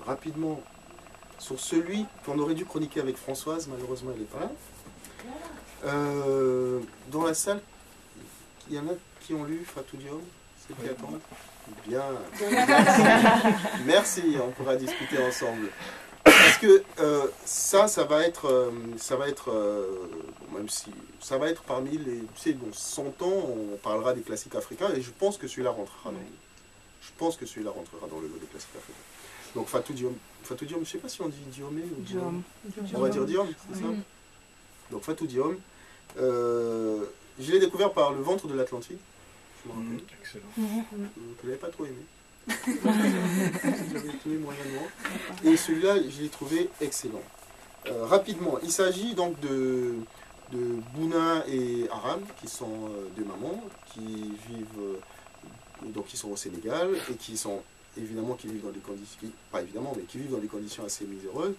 rapidement sur celui qu'on aurait dû chroniquer avec Françoise, malheureusement elle n'est pas là. Dans la salle, il y en a qui ont lu Fatou Diom, ceux qui attendent. Bien. Merci, on pourra discuter ensemble. Parce que ça va être, même si ça va être parmi les, tu sais, dans 100 ans, on parlera des classiques africains et je pense que celui-là rentrera dans le lot des classiques africains. Donc Fatou Diom, je ne sais pas si on dit Diomé ou Diom. On va dire Diom, c'est ça. Donc Fatou Diom, je l'ai découvert par Le ventre de l'Atlantique. Je me rappelle. Excellent. Je ne l'avais pas trop aimé. J'avais trouvé moyennement. Et celui-là, je l'ai trouvé excellent. Rapidement, il s'agit donc de Bouna et Aram, qui sont deux mamans, qui vivent, donc qui sont au Sénégal, et qui sont évidemment qui vivent dans des conditions, pas évidemment, mais qui vivent dans des conditions assez miséreuses.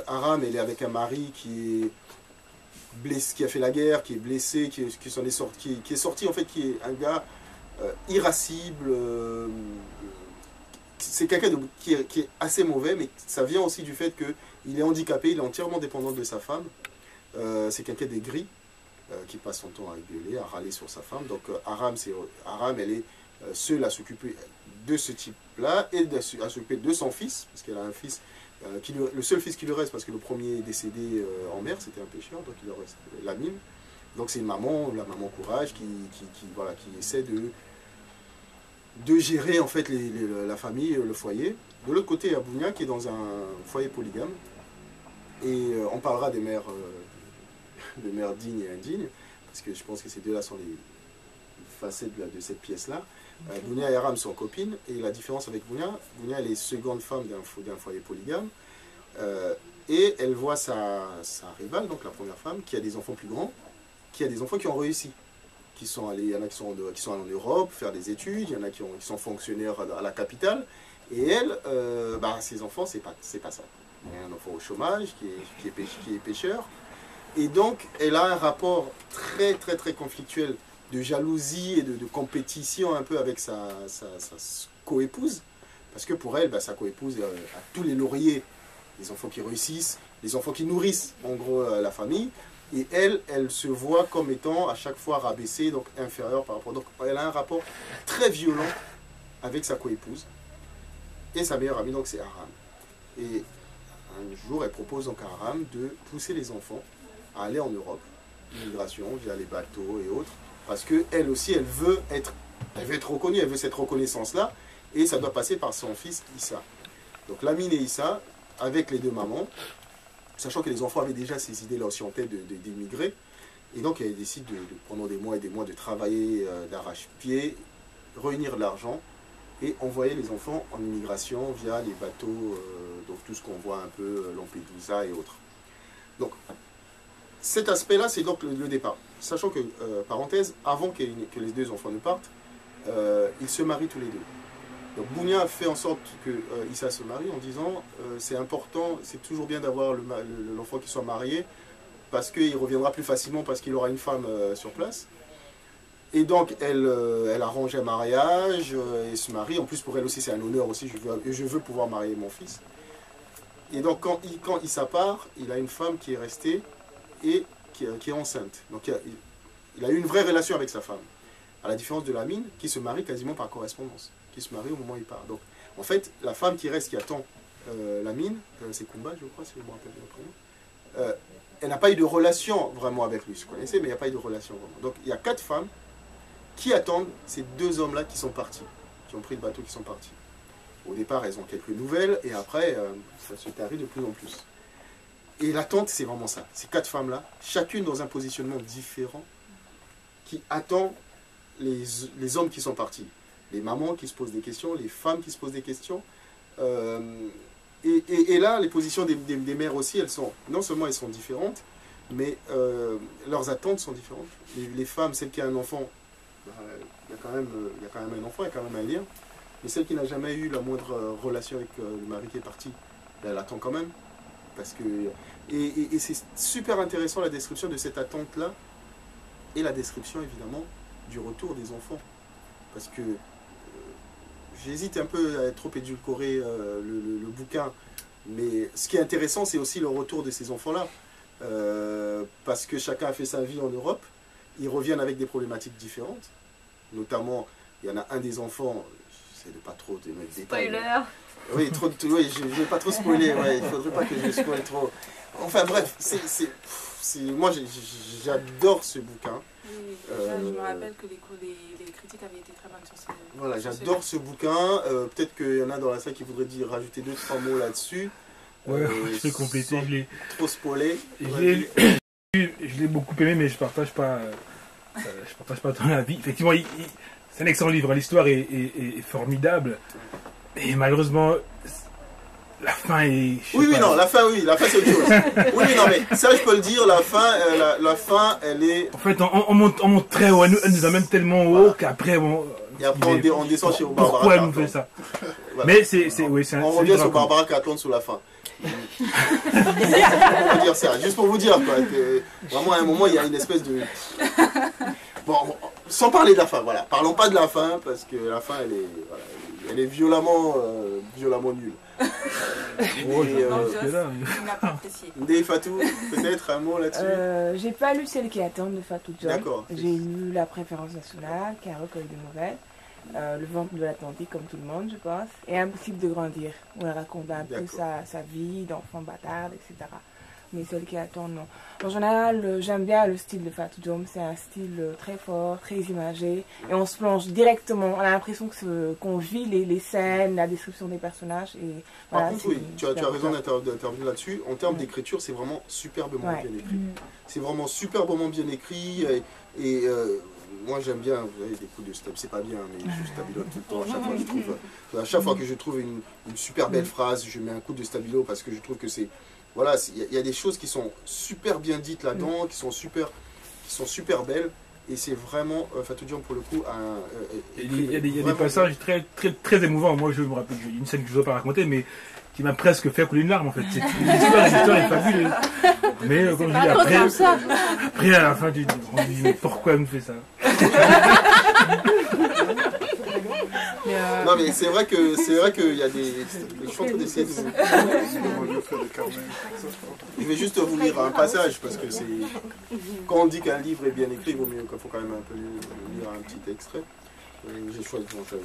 Aram, elle est avec un mari qui est blessé, qui a fait la guerre, qui est blessé, qui est sorti en fait, qui est un gars irascible. C'est quelqu'un qui est assez mauvais, mais ça vient aussi du fait qu'il est handicapé, il est entièrement dépendant de sa femme. C'est quelqu'un d'aigri, qui passe son temps à gueuler, à râler sur sa femme. Donc Aram, elle est seule à s'occuper de ce type-là et à s'occuper de son fils, parce qu'elle a un fils, le seul fils qui lui reste, parce que le premier est décédé en mer, c'était un pêcheur, donc il lui reste Lamine. Donc c'est une maman, la maman courage, qui essaie de gérer en fait la famille, le foyer. De l'autre côté, il y a Bounia qui est dans un foyer polygame. Et on parlera des mères dignes et indignes, parce que je pense que ces deux-là sont les facettes de cette pièce-là. Bounia et Aram sont copines, et la différence avec Bounia, elle est seconde femme d'un foyer polygame, et elle voit sa rivale, donc la première femme, qui a des enfants plus grands, qui a des enfants qui ont réussi. Il y en a qui sont en Europe, faire des études, il y en a qui sont fonctionnaires à la capitale, et elle, ses enfants, c'est pas ça. Il y a un enfant au chômage, qui est pêcheur, et donc elle a un rapport très très très conflictuel de jalousie et de compétition un peu avec sa coépouse, parce que pour elle, sa coépouse a tous les lauriers, les enfants qui réussissent, les enfants qui nourrissent en gros la famille, et elle se voit comme étant à chaque fois rabaissée, donc inférieure par rapport. Donc elle a un rapport très violent avec sa coépouse, et sa meilleure amie, donc c'est Aram. Et un jour, elle propose donc à Aram de pousser les enfants à aller en Europe, immigration via les bateaux et autres, parce qu'elle aussi, elle veut être reconnue, elle veut cette reconnaissance-là, et ça doit passer par son fils Issa. Donc Lamine et Issa, avec les deux mamans, sachant que les enfants avaient déjà ces idées-là aussi en tête d'émigrer, et donc elle décide pendant des mois et des mois de travailler d'arrache-pied, réunir de l'argent, et envoyer les enfants en immigration via les bateaux, donc tout ce qu'on voit un peu, Lampedusa et autres. Donc, cet aspect-là, c'est donc le départ. Sachant que, parenthèse, avant que les deux enfants ne partent, ils se marient tous les deux. Donc Bounia fait en sorte que Issa se marie en disant c'est important, c'est toujours bien d'avoir l'enfant qui soit marié, parce qu'il reviendra plus facilement, parce qu'il aura une femme sur place. Et donc, elle arrange un mariage et se marie. En plus, pour elle aussi, c'est un honneur aussi. Je veux pouvoir marier mon fils. Et donc, quand Issa part, il a une femme qui est restée et qui est enceinte. Donc, il a eu une vraie relation avec sa femme. À la différence de Lamine, qui se marie quasiment par correspondance. Qui se marie au moment où il part. Donc, en fait, la femme qui reste, qui attend Lamine, c'est Kumba, je crois, si je me rappelle bien le prénom, elle n'a pas eu de relation vraiment avec lui. Je connaissais, mais il n'y a pas eu de relation vraiment. Donc, il y a 4 femmes qui attendent ces deux hommes-là qui sont partis, qui ont pris le bateau, qui sont partis. Au départ, elles ont quelques nouvelles, et après, ça se tarit de plus en plus. Et l'attente, c'est vraiment ça. Ces 4 femmes-là, chacune dans un positionnement différent, qui attend les hommes qui sont partis. Les mamans qui se posent des questions, les femmes qui se posent des questions. Et là, les positions des mères aussi, non seulement elles sont différentes, mais leurs attentes sont différentes. Les femmes, celle qui a un enfant, il y a quand même un enfant, il y a quand même un lien. Mais celle qui n'a jamais eu la moindre relation avec le mari qui est parti, elle attend quand même. Parce que, et c'est super intéressant la description de cette attente-là, et la description évidemment du retour des enfants. Parce que j'hésite un peu à trop édulcorer le bouquin. Mais ce qui est intéressant, c'est aussi le retour de ces enfants-là. Parce que chacun a fait sa vie en Europe. Ils reviennent avec des problématiques différentes. Notamment, il y en a un des enfants, j'essaie de pas trop te mettre des détails. Spoiler. Oui, oui, je ne vais pas trop spoiler. Ouais, il ne faudrait pas que je spoile trop. Enfin bref, moi j'adore ce bouquin. Oui, déjà, je me rappelle que les critiques avaient été très bonnes sur ce. Voilà, j'adore ce bouquin. Peut-être qu'il y en a dans la salle qui voudraient dire rajouter 2-3 mots là-dessus. Ouais, je vais compléter. Trop spoiler. Je l'ai beaucoup aimé, mais je partage pas ton avis. Effectivement, c'est un excellent livre. L'histoire est formidable. Et malheureusement, la fin est... la fin c'est autre chose. Oui, non, mais ça je peux le dire, la fin, elle est... En fait, on monte très haut, elle nous amène tellement haut qu'après, et après on descend chez Barbara. Pourquoi elle nous fait ça? Voilà. Mais on revient sur Barbara Cartland sous la fin. On va dire ça, juste pour vous dire, quoi, que vraiment à un moment il y a une espèce de... Bon, sans parler de la fin, voilà. Parlons pas de la fin, parce que la fin, elle est violemment nulle. Ndeye Fatou, peut-être un mot là-dessus. J'ai pas lu Celle qui attend de Fatou Diom. D'accord. J'ai lu La Préférence nationale, qui a recueil de nouvelles. Le ventre de l'Atlantique, comme tout le monde, je pense. Et Impossible de grandir, où elle raconte un peu sa vie d'enfant bâtard, etc. Mais Celle qui attend, non. En général, j'aime bien le style de Fatou Diom. C'est un style très fort, très imagé. Et on se plonge directement. On a l'impression qu'on vit les scènes, la description des personnages. Et voilà, par contre, oui, tu as raison d'intervenir là-dessus. En termes d'écriture, c'est vraiment superbement bien écrit. C'est vraiment superbement bien écrit. Et moi, j'aime bien, vous avez des coups de stabilo. C'est pas bien, mais je stabilote tout le temps. À chaque fois que je trouve une super belle phrase, je mets un coup de stabilo parce que je trouve que c'est... Voilà, il y a des choses qui sont super bien dites là-dedans, qui sont super belles. Et c'est vraiment, Fatou Diom pour le coup, il y a des passages très émouvants. Moi, je me rappelle une scène que je ne dois pas raconter, mais qui m'a presque fait couler une larme en fait. L'histoire est fabuleuse. Mais comme je dis, après à la fin, tu te dis, mais pourquoi elle me fait ça? Non mais c'est vrai qu'il y a des... Je suis en train d'essayer de vous... Je vais juste vous lire un passage parce que c'est... Quand on dit qu'un livre est bien écrit, il faut quand même un peu lire un petit extrait.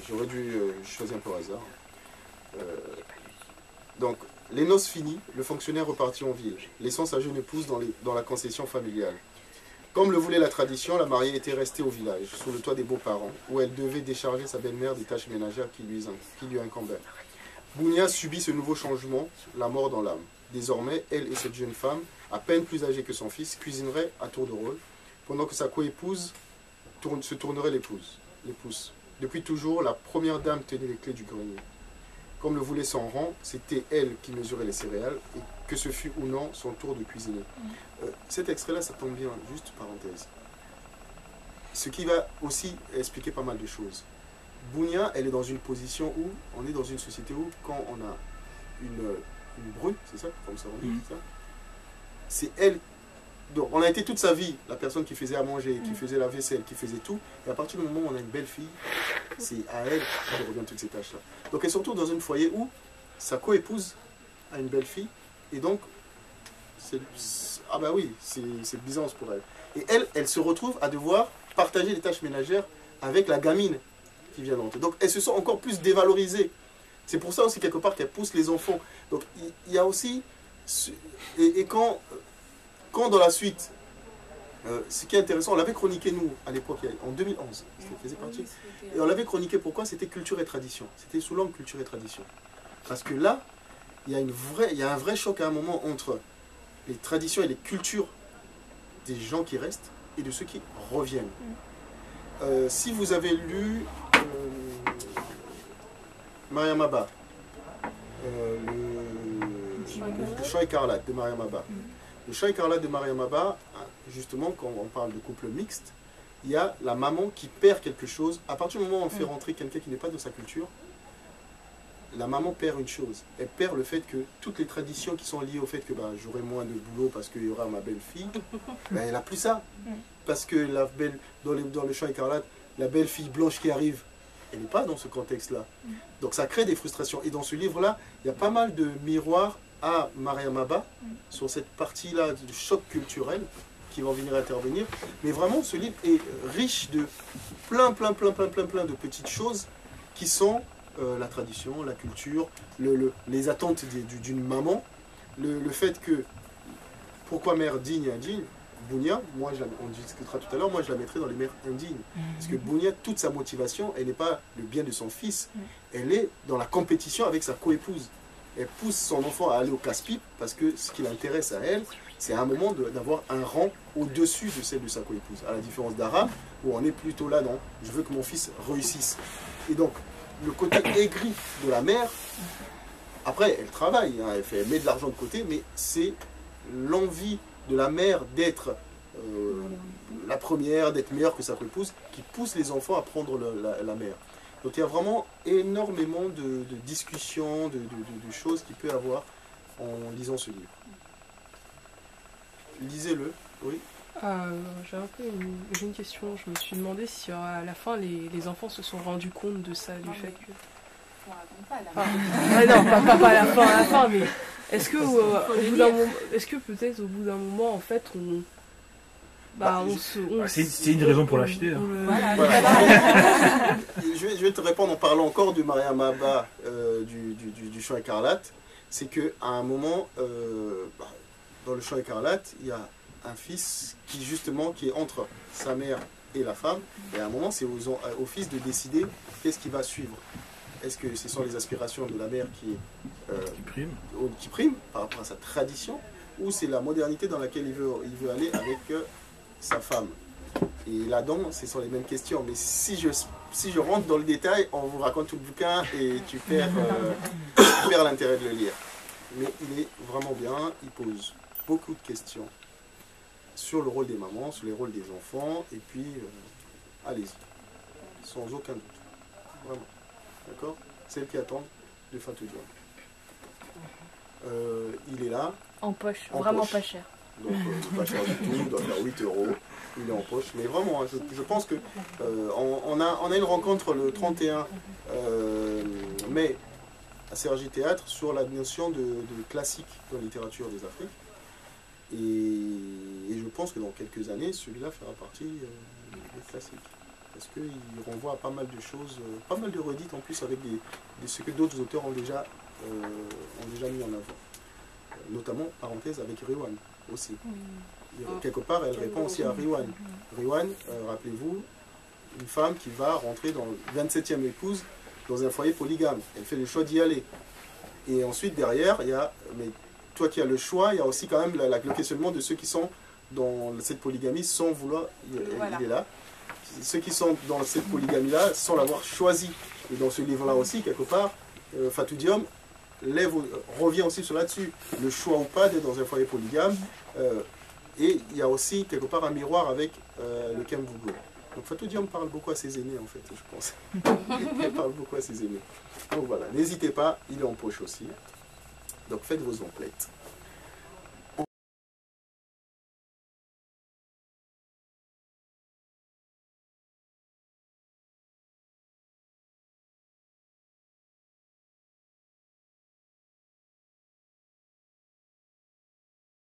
J'aurais dû choisir un peu au hasard. Donc, les noces finies, le fonctionnaire repartit en ville, laissant sa jeune épouse dans la concession familiale. Comme le voulait la tradition, la mariée était restée au village, sous le toit des beaux-parents, où elle devait décharger sa belle-mère des tâches ménagères qui lui incombaient. Bounia subit ce nouveau changement, la mort dans l'âme. Désormais, elle et cette jeune femme, à peine plus âgée que son fils, cuisineraient à tour de rôle, pendant que sa coépouse se tournerait les pouces. Depuis toujours, la première dame tenait les clés du grenier. Comme le voulait son rang, c'était elle qui mesurait les céréales, et que ce fût ou non son tour de cuisiner. Cet extrait-là, ça tombe bien, juste parenthèse. Ce qui va aussi expliquer pas mal de choses. Bounia, elle est dans une position où, on est dans une société où, quand on a une brune, c'est ça, comme ça on dit, c'est elle. Donc, on a été toute sa vie la personne qui faisait à manger, qui faisait la vaisselle, qui faisait tout. Et à partir du moment où on a une belle fille, c'est à elle qui revient toutes ces tâches-là. Donc, elle se retrouve dans un foyer où sa coépouse a une belle fille. Et donc, ah bah oui, c'est Byzance pour elle. Et elle se retrouve à devoir partager les tâches ménagères avec la gamine qui vient d'entrer. Donc, elle se sent encore plus dévalorisée. C'est pour ça aussi, quelque part, qu'elle pousse les enfants. Donc, il y a aussi... Et quand dans la suite, ce qui est intéressant, on l'avait chroniqué nous, à l'époque, en 2011, ça faisait partie. Et on l'avait chroniqué pourquoi? C'était culture et tradition. C'était sous l'angle culture et tradition. Parce que là, il y a un vrai choc à un moment entre les traditions et les cultures des gens qui restent et de ceux qui reviennent. Si vous avez lu Mariam Abba, le chant écarlate de Mariam Abba. Le chant écarlate de Mariam Abba, justement, quand on parle de couple mixte, il y a la maman qui perd quelque chose. À partir du moment où on fait rentrer quelqu'un qui n'est pas de sa culture, la maman perd une chose. Elle perd le fait que toutes les traditions qui sont liées au fait que j'aurai moins de boulot parce qu'il y aura ma belle-fille, elle n'a plus ça. Parce que dans le chant écarlate, la belle-fille blanche qui arrive, elle n'est pas dans ce contexte-là. Donc ça crée des frustrations. Et dans ce livre-là, il y a pas mal de miroirs à Mariam Abba sur cette partie-là du choc culturel qui vont venir intervenir. Mais vraiment, ce livre est riche de plein de petites choses qui sont la tradition, la culture, les attentes d'une maman, le fait que, pourquoi mère digne et indigne, Bounia, moi on discutera tout à l'heure, moi je la mettrai dans les mères indignes. Parce que Bounia, toute sa motivation, elle n'est pas le bien de son fils, elle est dans la compétition avec sa coépouse. Elle pousse son enfant à aller au casse-pipe parce que ce qui l'intéresse à elle, c'est à un moment d'avoir un rang au-dessus de celle de sa coépouse. À la différence d'Aram, où on est plutôt là dans « je veux que mon fils réussisse ». Et donc, le côté aigri de la mère, après, elle travaille, hein, elle met de l'argent de côté, mais c'est l'envie de la mère d'être la première, d'être meilleure que sa coépouse, qui pousse les enfants à prendre la mère. Donc il y a vraiment énormément de discussions, de choses qu'il peut avoir en lisant ce livre. Lisez-le, oui. J'ai un peu une question. Je me suis demandé si à la fin les enfants se sont rendus compte de ça, du fait que... On raconte pas à la fin. Non, pas à la fin, mais est-ce que peut-être au bout d'un moment, en fait, c'est une raison pour l'acheter. Voilà. Je vais te répondre en parlant encore de Mariam Abba du Chant écarlate. C'est qu'à un moment, dans le Chant écarlate, il y a un fils qui est entre sa mère et la femme. Et à un moment, c'est au fils de décider qu'est-ce qui va suivre. Est-ce que ce sont les aspirations de la mère qui priment par rapport à sa tradition, ou c'est la modernité dans laquelle il veut aller avec sa femme? Et là-dedans, ce sont les mêmes questions. Mais si je rentre dans le détail, on vous raconte tout le bouquin et tu perds l'intérêt de le lire. Mais il est vraiment bien, il pose beaucoup de questions sur le rôle des mamans, sur les rôles des enfants, et puis allez-y, sans aucun doute. Vraiment. D'accord? Celle qui attend de Fatou Diop. Il est là. En poche, vraiment poche. Pas cher. Donc pas cher du tout, il doit faire 8 €. Il est en poche. Mais vraiment, hein, je pense que on a une rencontre le 31 mai à Sergi Théâtre sur la notion de classique dans la littérature des Afriques. Et je pense que dans quelques années, celui-là fera partie des classiques. Parce qu'il renvoie à pas mal de choses, pas mal de redites en plus avec ce que d'autres auteurs ont déjà mis en avant. Notamment, parenthèse, avec Riwan aussi. Quelque part, elle répond aussi à Riwan. Riwan, rappelez-vous, une femme qui va rentrer dans le 27e épouse dans un foyer polygame. Elle fait le choix d'y aller. Et ensuite, derrière, il y a, mais toi qui as le choix, il y a aussi quand même le questionnement de ceux qui sont dans cette polygamie sans vouloir, il est là. Ceux qui sont dans cette polygamie-là sans l'avoir choisi. Et dans ce livre-là aussi, quelque part, Fatou Diom revient aussi sur là-dessus. Le choix ou pas d'être dans un foyer polygame. Et il y a aussi, quelque part, un miroir avec le Kemvugo. Donc Fatou Diom parle beaucoup à ses aînés, en fait, je pense. Elle parle beaucoup à ses aînés. Donc voilà, n'hésitez pas, il est en poche aussi. Donc faites vos emplettes.